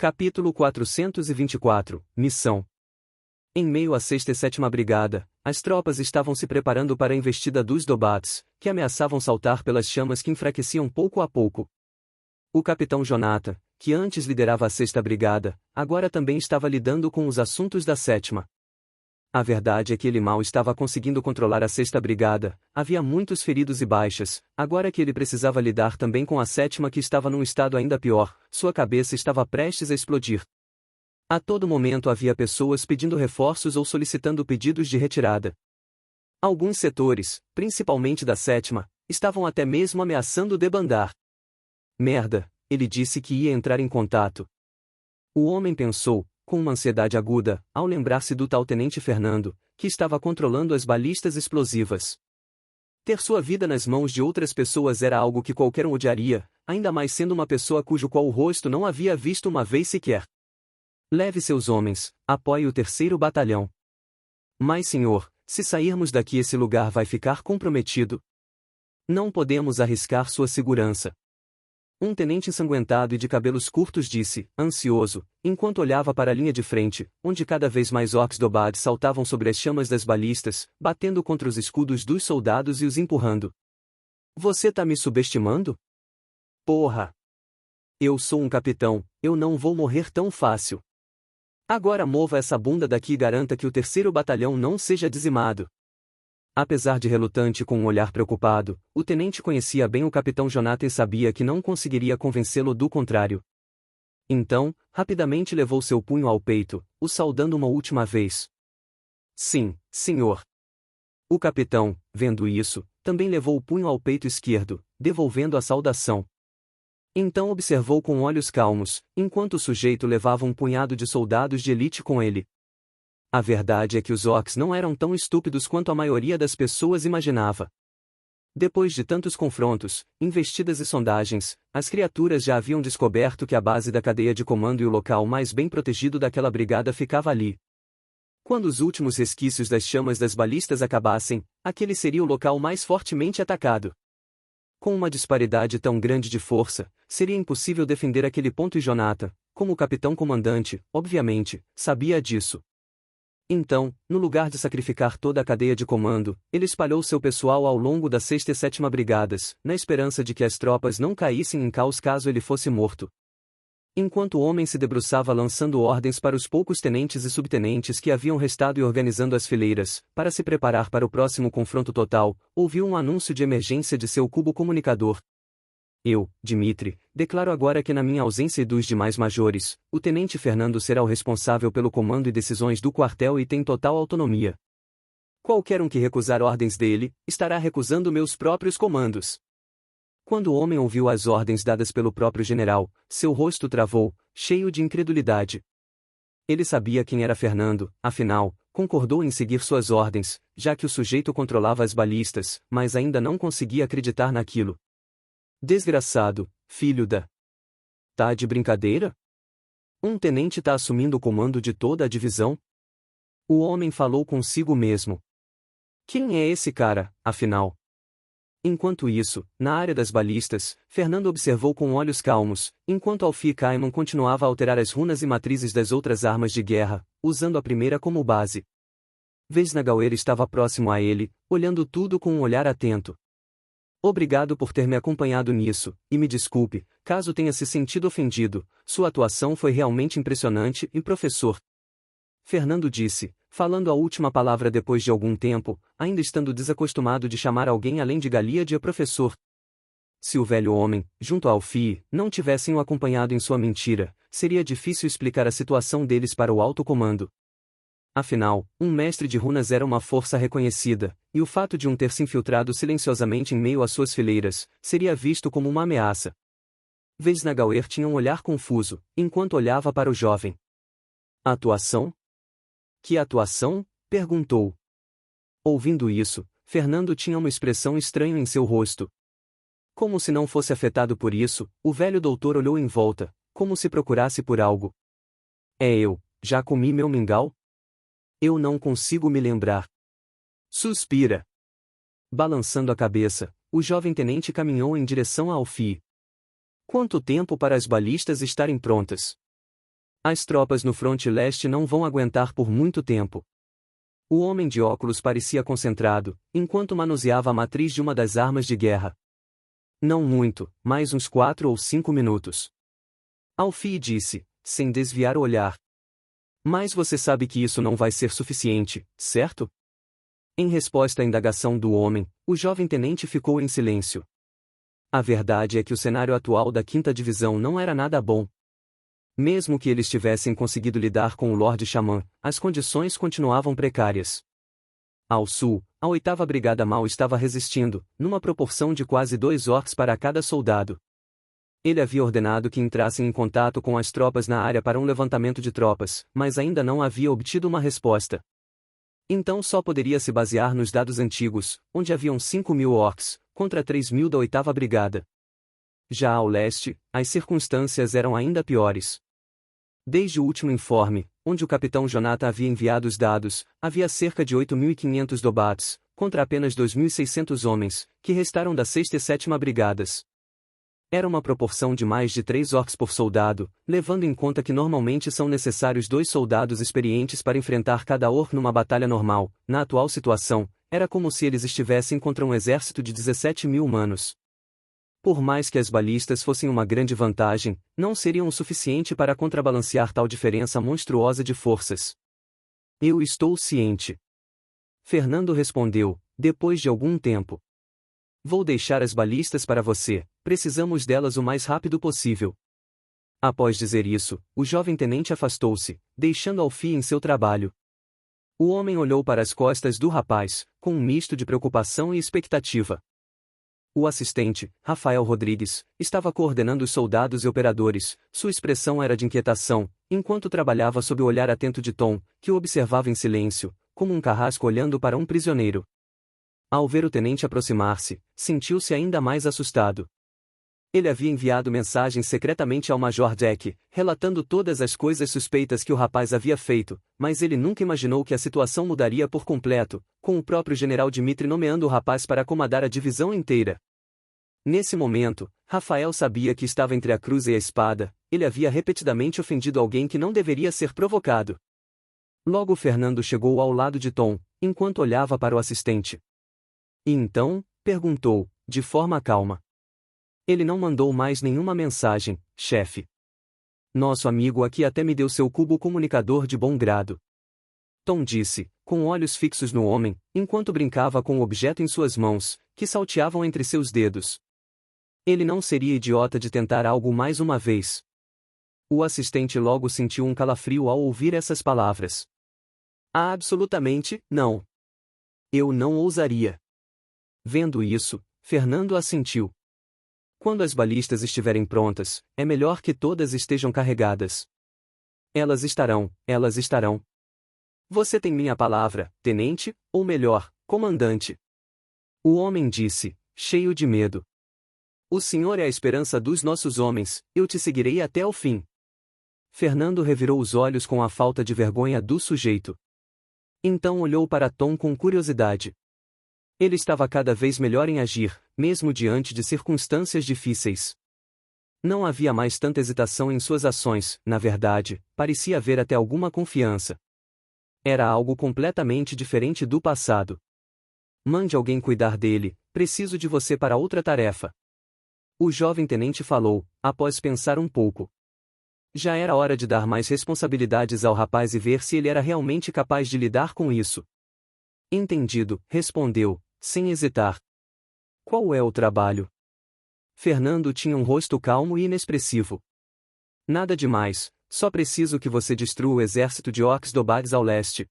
Capítulo 424, Missão. Em meio à 6ª e 7ª Brigada, as tropas estavam se preparando para a investida dos Dobats, que ameaçavam saltar pelas chamas que enfraqueciam pouco a pouco. O capitão Jonathan, que antes liderava a 6ª Brigada, agora também estava lidando com os assuntos da 7ª. A verdade é que ele mal estava conseguindo controlar a 6ª Brigada, havia muitos feridos e baixas, agora que ele precisava lidar também com a 7ª que estava num estado ainda pior, sua cabeça estava prestes a explodir. A todo momento havia pessoas pedindo reforços ou solicitando pedidos de retirada. Alguns setores, principalmente da 7ª, estavam até mesmo ameaçando debandar. Merda, ele disse que ia entrar em contato. O homem pensou, com uma ansiedade aguda, ao lembrar-se do tal Tenente Fernando, que estava controlando as balistas explosivas. Ter sua vida nas mãos de outras pessoas era algo que qualquer um odiaria, ainda mais sendo uma pessoa cujo qual o rosto não havia visto uma vez sequer. Leve seus homens, apoie o 3º batalhão. Mas senhor, se sairmos daqui esse lugar vai ficar comprometido. Não podemos arriscar sua segurança. Um tenente ensanguentado e de cabelos curtos disse, ansioso, enquanto olhava para a linha de frente, onde cada vez mais orcs Dobad saltavam sobre as chamas das balistas, batendo contra os escudos dos soldados e os empurrando. Você tá me subestimando? Porra! Eu sou um capitão, eu não vou morrer tão fácil. Agora mova essa bunda daqui e garanta que o 3º batalhão não seja dizimado. Apesar de relutante e com um olhar preocupado, o tenente conhecia bem o capitão Jonathan e sabia que não conseguiria convencê-lo do contrário. Então, rapidamente levou seu punho ao peito, o saudando uma última vez. Sim, senhor. O capitão, vendo isso, também levou o punho ao peito esquerdo, devolvendo a saudação. Então observou com olhos calmos, enquanto o sujeito levava um punhado de soldados de elite com ele. A verdade é que os orcs não eram tão estúpidos quanto a maioria das pessoas imaginava. Depois de tantos confrontos, investidas e sondagens, as criaturas já haviam descoberto que a base da cadeia de comando e o local mais bem protegido daquela brigada ficava ali. Quando os últimos resquícios das chamas das balistas acabassem, aquele seria o local mais fortemente atacado. Com uma disparidade tão grande de força, seria impossível defender aquele ponto e Jonathan, como o capitão comandante, obviamente, sabia disso. Então, no lugar de sacrificar toda a cadeia de comando, ele espalhou seu pessoal ao longo da 6ª e 7ª Brigadas, na esperança de que as tropas não caíssem em caos caso ele fosse morto. Enquanto o homem se debruçava lançando ordens para os poucos tenentes e subtenentes que haviam restado e organizando as fileiras, para se preparar para o próximo confronto total, ouviu um anúncio de emergência de seu cubo comunicador. Eu, Dmitri, declaro agora que na minha ausência e dos demais majores, o Tenente Fernando será o responsável pelo comando e decisões do quartel e tem total autonomia. Qualquer um que recusar ordens dele, estará recusando meus próprios comandos. Quando o homem ouviu as ordens dadas pelo próprio general, seu rosto travou, cheio de incredulidade. Ele sabia quem era Fernando, afinal, concordou em seguir suas ordens, já que o sujeito controlava as balistas, mas ainda não conseguia acreditar naquilo. Desgraçado, filho da... Tá de brincadeira? Um tenente tá assumindo o comando de toda a divisão? O homem falou consigo mesmo. Quem é esse cara, afinal? Enquanto isso, na área das balistas, Fernando observou com olhos calmos, enquanto Alfie Kaiman continuava a alterar as runas e matrizes das outras armas de guerra, usando a primeira como base. Vesnagauer estava próximo a ele, olhando tudo com um olhar atento. Obrigado por ter me acompanhado nisso, e me desculpe, caso tenha se sentido ofendido, sua atuação foi realmente impressionante e professor. Fernando disse, falando a última palavra depois de algum tempo, ainda estando desacostumado de chamar alguém além de Galia de professor. Se o velho homem, junto a Alfie, não tivessem o acompanhado em sua mentira, seria difícil explicar a situação deles para o alto comando. Afinal, um mestre de runas era uma força reconhecida, e o fato de um ter se infiltrado silenciosamente em meio às suas fileiras, seria visto como uma ameaça. Vesnagauer tinha um olhar confuso, enquanto olhava para o jovem. Atuação? Que atuação? Perguntou. Ouvindo isso, Fernando tinha uma expressão estranha em seu rosto. Como se não fosse afetado por isso, o velho doutor olhou em volta, como se procurasse por algo. É eu, já comi meu mingau? Eu não consigo me lembrar. Suspira. Balançando a cabeça, o jovem tenente caminhou em direção a Alfie. Quanto tempo para as balistas estarem prontas? As tropas no fronte leste não vão aguentar por muito tempo. O homem de óculos parecia concentrado, enquanto manuseava a matriz de uma das armas de guerra. Não muito, mais uns 4 ou 5 minutos. Alfie disse, sem desviar o olhar. Mas você sabe que isso não vai ser suficiente, certo? Em resposta à indagação do homem, o jovem tenente ficou em silêncio. A verdade é que o cenário atual da 5ª Divisão não era nada bom. Mesmo que eles tivessem conseguido lidar com o Lorde Xamã, as condições continuavam precárias. Ao sul, a 8ª Brigada mal estava resistindo, numa proporção de quase 2 orcs para cada soldado. Ele havia ordenado que entrassem em contato com as tropas na área para um levantamento de tropas, mas ainda não havia obtido uma resposta. Então só poderia se basear nos dados antigos, onde haviam 5.000 orcs, contra 3.000 da 8ª Brigada. Já ao leste, as circunstâncias eram ainda piores. Desde o último informe, onde o capitão Jonathan havia enviado os dados, havia cerca de 8.500 Dobats, contra apenas 2.600 homens, que restaram da 6ª e 7ª Brigadas. Era uma proporção de mais de 3 orcs por soldado, levando em conta que normalmente são necessários 2 soldados experientes para enfrentar cada orc numa batalha normal. Na atual situação, era como se eles estivessem contra um exército de 17.000 humanos. Por mais que as balistas fossem uma grande vantagem, não seriam o suficiente para contrabalancear tal diferença monstruosa de forças. Eu estou ciente. Fernando respondeu, depois de algum tempo. Vou deixar as balistas para você, precisamos delas o mais rápido possível. Após dizer isso, o jovem tenente afastou-se, deixando Alfie em seu trabalho. O homem olhou para as costas do rapaz, com um misto de preocupação e expectativa. O assistente, Rafael Rodrigues, estava coordenando os soldados e operadores. Sua expressão era de inquietação, enquanto trabalhava sob o olhar atento de Tom, que o observava em silêncio, como um carrasco olhando para um prisioneiro. Ao ver o tenente aproximar-se, sentiu-se ainda mais assustado. Ele havia enviado mensagens secretamente ao Major Deck, relatando todas as coisas suspeitas que o rapaz havia feito, mas ele nunca imaginou que a situação mudaria por completo, com o próprio general Dmitri nomeando o rapaz para comandar a divisão inteira. Nesse momento, Rafael sabia que estava entre a cruz e a espada. Ele havia repetidamente ofendido alguém que não deveria ser provocado. Logo Fernando chegou ao lado de Tom, enquanto olhava para o assistente. E então, perguntou, de forma calma. Ele não mandou mais nenhuma mensagem, chefe. Nosso amigo aqui até me deu seu cubo comunicador de bom grado. Tom disse, com olhos fixos no homem, enquanto brincava com o objeto em suas mãos, que salteavam entre seus dedos. Ele não seria idiota de tentar algo mais uma vez. O assistente logo sentiu um calafrio ao ouvir essas palavras. Absolutamente, não. Eu não ousaria. Vendo isso, Fernando assentiu. Quando as balistas estiverem prontas, é melhor que todas estejam carregadas. Elas estarão. Você tem minha palavra, tenente, ou melhor, comandante. O homem disse, cheio de medo. O senhor é a esperança dos nossos homens, eu te seguirei até o fim. Fernando revirou os olhos com a falta de vergonha do sujeito. Então olhou para Tom com curiosidade. Ele estava cada vez melhor em agir, mesmo diante de circunstâncias difíceis. Não havia mais tanta hesitação em suas ações, na verdade, parecia haver até alguma confiança. Era algo completamente diferente do passado. Mande alguém cuidar dele, preciso de você para outra tarefa. O jovem tenente falou, após pensar um pouco. Já era hora de dar mais responsabilidades ao rapaz e ver se ele era realmente capaz de lidar com isso. Entendido, respondeu, sem hesitar. Qual é o trabalho? Fernando tinha um rosto calmo e inexpressivo. Nada demais, só preciso que você destrua o exército de orcs Dobats ao leste.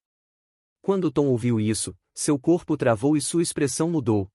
Quando Tom ouviu isso, seu corpo travou e sua expressão mudou.